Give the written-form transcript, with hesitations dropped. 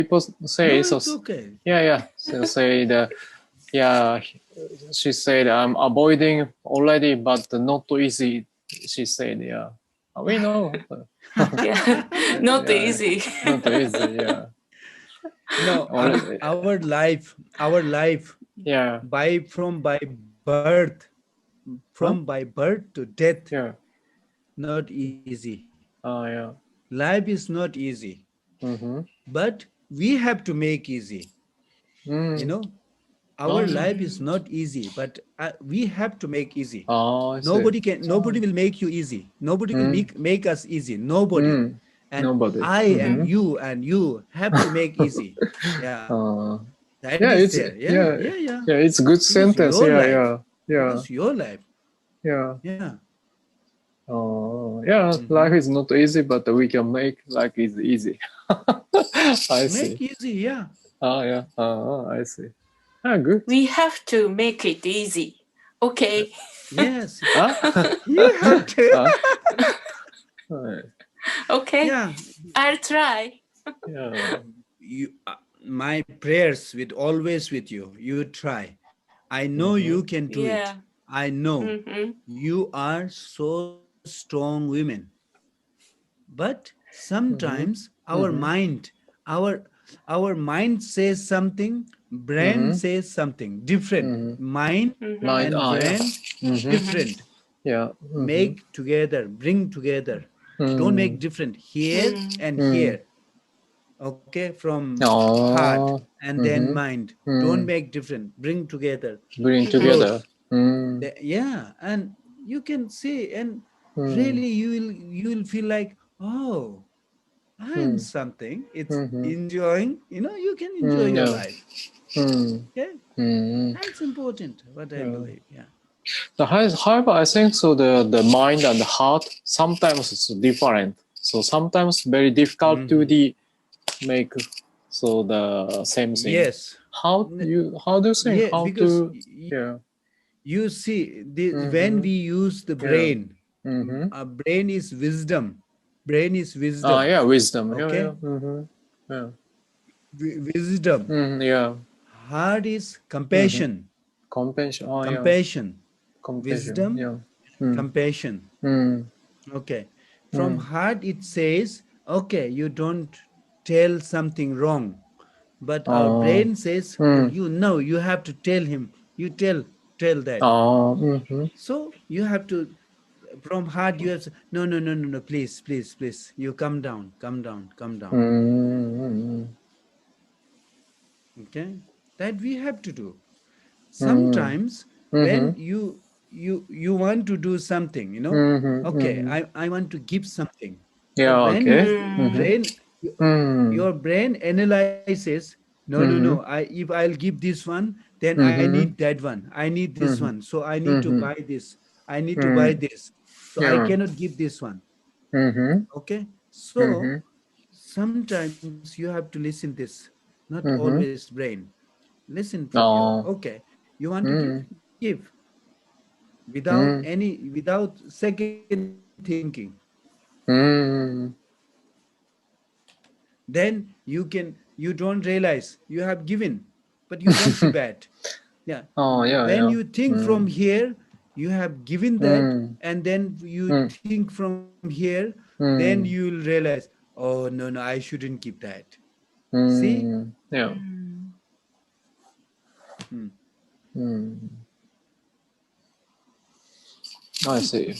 people say No, so. it's okay. Yeah. So say that. Yeah, she said I'm avoiding already, but not easy. She said, yeah. We know. Yeah, not Yeah, easy. Not easy. Yeah. No, our life, Yeah. by birth, by birth to death, Yeah. not easy. Oh, yeah. Life is not easy, but we have to make easy. You know, our life is not easy, but we have to make easy. Oh, I see. Nobody will make you easy. Nobody will make us easy. Nobody. And Nobody. I and you have to make easy. Yeah. That Yeah, is it's there. Yeah. yeah, it's a good Because sentence. your Yeah, life. yeah, yeah, Because your life. yeah. Yeah. Oh, yeah. Life is not easy, but we can make life is easy. I see. Make easy, yeah. Oh, yeah. I see. Ah, good. We have to make it easy. Okay. Yes. Huh? You have to. Okay. Yeah. I'll try. Yeah. You, my prayers always with you. You try. I know you can do it. Yeah. I know you are so strong women. But sometimes our mind, our mind says something, brain says something different. Mind Mind. and Yeah. brain different. Yeah. Make together, bring together. Don't make different here and here. Okay, from heart Oh. and then mind. Don't make different. Bring together. Bring together. Yeah, and you can see, and really you will feel like, oh, I am something. It's enjoying. You can enjoy your Yeah. life. Okay, that's important. What I believe. Yeah. So however, I think so. The mind and the heart sometimes it's different. So sometimes very difficult to make so the same thing. Yes. How do you think Yeah, how because to you see, when we use the brain, brain is wisdom. Brain is wisdom. yeah, wisdom. Okay. Yeah. Wisdom. Yeah. Heart is compassion. Compassion. Oh, Compassion. compassion. Wisdom. Yeah. Compassion. Okay. From heart it says, okay, you don't tell something wrong. But our brain says, oh, you have to tell him. You tell that. So you have to, from heart you have to, no, please. You come down. Okay. That we have to do. Sometimes when you want to do something, okay, I want to give something. Yeah. But when Okay. your brain analyzes, no, if I'll give this one, then I need that one, I need this one, so I need to buy this, I need to buy this, so I cannot give this one. Okay, so sometimes you have to listen this, not always brain. Listen from your, okay, you want to give without second thinking. Then you don't realize you have given, but you don't feel bad. Yeah. When you think from here, you have given that, and then you think from here, then you will realize, oh, no, I shouldn't give that. See? Yeah. I see.